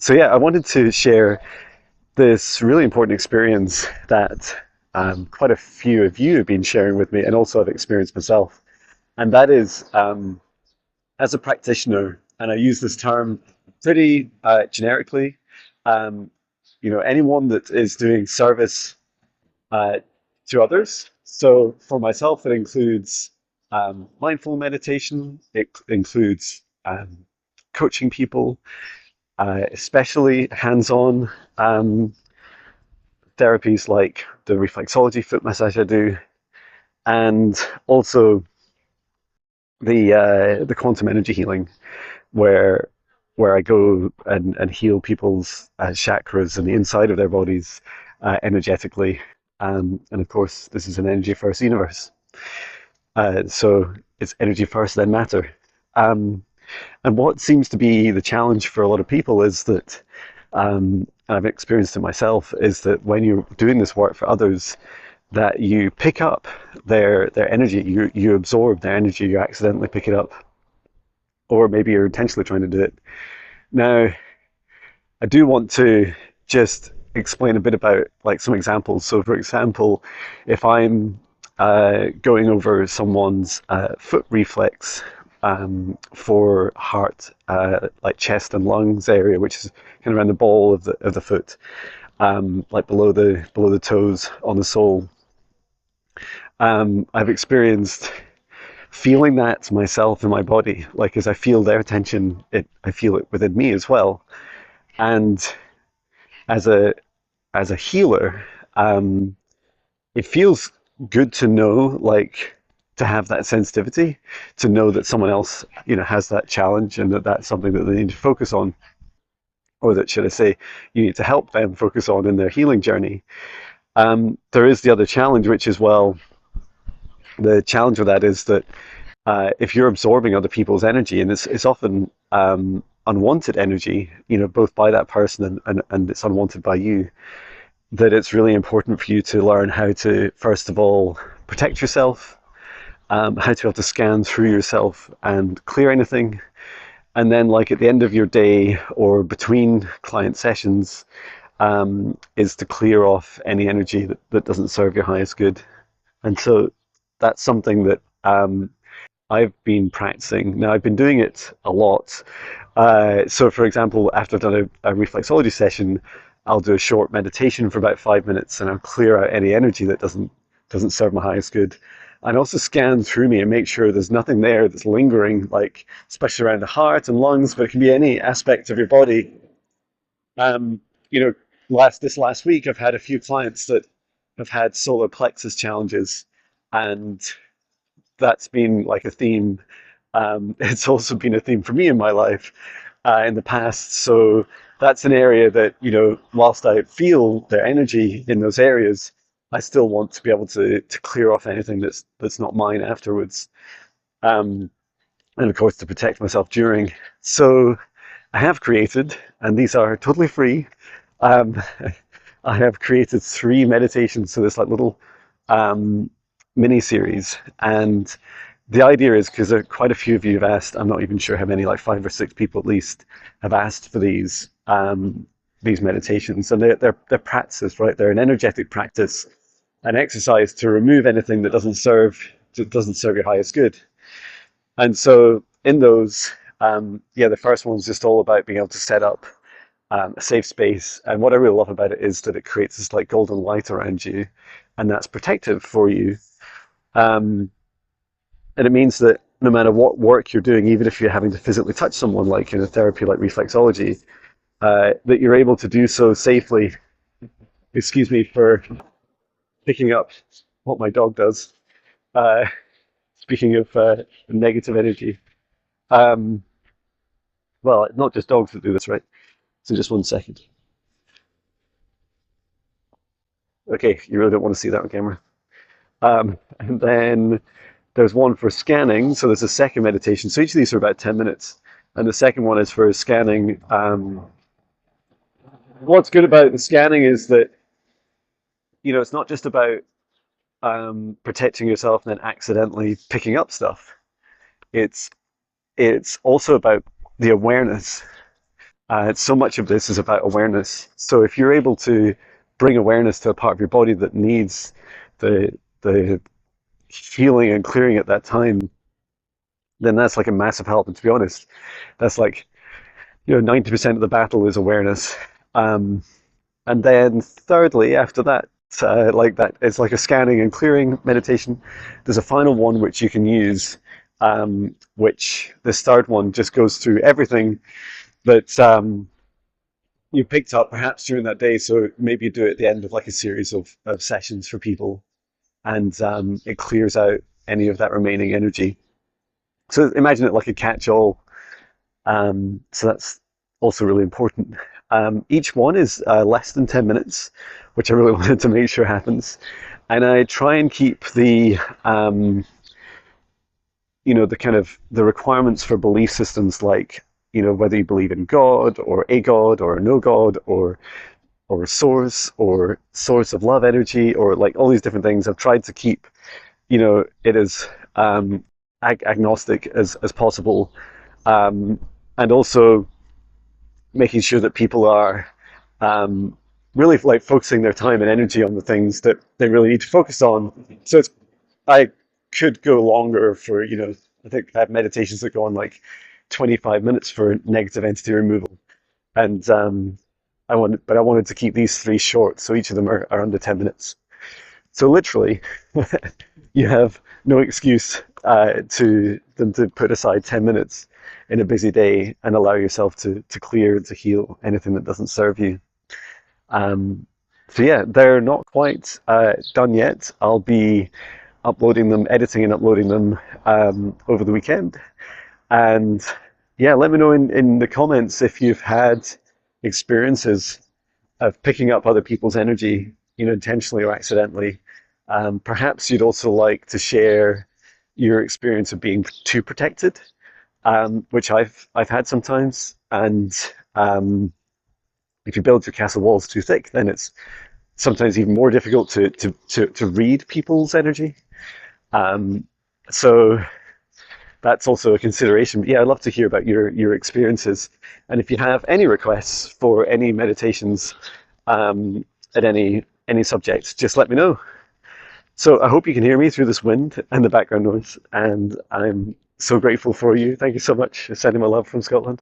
So yeah, I wanted to share this really important experience that quite a few of you have been sharing with me, and also I've experienced myself. And that is as a practitioner, and I use this term pretty generically. Um, anyone that is doing service uh, to others. So for myself, it includes mindful meditation. It includes coaching people, especially hands-on therapies like the reflexology foot massage I do, and also the quantum energy healing, where I go and heal people's chakras and the inside of their bodies energetically. And of course, this is an energy first universe. So it's energy first, then matter. Um, and what seems to be the challenge for a lot of people is that, and I've experienced it myself, is that when you're doing this work for others, that you pick up their energy, you absorb their energy, you accidentally pick it up, or maybe you're intentionally trying to do it. Now, I do want to just explain a bit about like some examples. So, for example, if I'm going over someone's foot reflex for heart, like chest and lungs area, which is kind of around the ball of the foot, like below the toes on the sole. I've experienced feeling that myself in my body, like as I feel their tension, I feel it within me as well. And as a healer, um, it feels good to know, like, to have that sensitivity, to know that someone else, has that challenge, and that that's something that they need to focus on, or that, should I say, you need to help them focus on in their healing journey. There is the other challenge, which is, well, the challenge with that is that if you're absorbing other people's energy, and it's often unwanted energy, both by that person and it's unwanted by you, that it's really important for you to learn how to, first of all, protect yourself, how to be able to scan through yourself and clear anything. And then, like at the end of your day or between client sessions, is to clear off any energy that doesn't serve your highest good. And so that's something that I've been practicing. Now, I've been doing it a lot. So, for example, after I've done a reflexology session, I'll do a short meditation for about 5 minutes, and I'll clear out any energy that doesn't serve my highest good. And also scan through me and make sure there's nothing there that's lingering, like especially around the heart and lungs, but it can be any aspect of your body. Um, you know, this last week, I've had a few clients that have had solar plexus challenges, and that's been like a theme. It's also been a theme for me in my life in the past. So that's an area that, whilst I feel their energy in those areas, I still want to be able to clear off anything that's not mine afterwards. Um, and of course, to protect myself during. So I have created, and these are totally free. Um, I have created 3 meditations, so this like little um, mini series, and the idea is, because quite a few of you have asked, I'm not even sure how many, like 5 or 6 people at least, have asked for these meditations, and they're practices, right? They're an energetic practice, an exercise to remove anything that doesn't serve your highest good. And so in those, the first one's just all about being able to set up a safe space. And what I really love about it is that it creates this like golden light around you, and that's protective for you. Um, and it means that no matter what work you're doing, even if you're having to physically touch someone, like in a therapy like reflexology, that you're able to do so safely. Excuse me for picking up what my dog does. Uh, Speaking of negative energy, um, well, not just dogs that do this, right? So just 1 second. Okay, you really don't want to see that on camera. And then there's one for scanning. So there's a second meditation. So each of these are about 10 minutes. And the second one is for scanning. What's good about the scanning is that, it's not just about protecting yourself and then accidentally picking up stuff. It's it's also about the awareness. So much of this is about awareness. So if you're able to bring awareness to a part of your body that needs the healing and clearing at that time, then that's like a massive help. And to be honest, that's like 90% of the battle is awareness. Um, and then thirdly, after that, like that, it's like a scanning and clearing meditation. There's a final one which you can use, which this third one just goes through everything that you picked up perhaps during that day. So maybe you do it at the end of like a series of sessions for people, and it clears out any of that remaining energy. So imagine it like a catch-all. So that's also really important. Each one is less than 10 minutes, which I really wanted to make sure happens. And I try and keep the kind of the requirements for belief systems, like, whether you believe in God or a God or no God or source of love energy, or like all these different things. I've tried to keep, it as agnostic as possible, um, and also making sure that people are really like focusing their time and energy on the things that they really need to focus on. So I could go longer for, I think I have meditations that go on like 25 minutes for negative entity removal. And but I wanted to keep these three short, so each of them are under 10 minutes. So literally, you have no excuse to put aside 10 minutes in a busy day and allow yourself to clear and to heal anything that doesn't serve you. Um, so yeah, they're not quite done yet. I'll be uploading them, editing and uploading them over the weekend. And yeah, let me know in the comments if you've had experiences of picking up other people's energy, intentionally or accidentally. Perhaps you'd also like to share your experience of being too protected, which I've had sometimes. And if you build your castle walls too thick, then it's sometimes even more difficult to read people's energy. Um, so that's also a consideration. But yeah, I'd love to hear about your experiences, and if you have any requests for any meditations um, at any subject, just let me know. So I hope you can hear me through this wind and the background noise, and I'm so grateful for you. Thank you so much for sending my love from Scotland.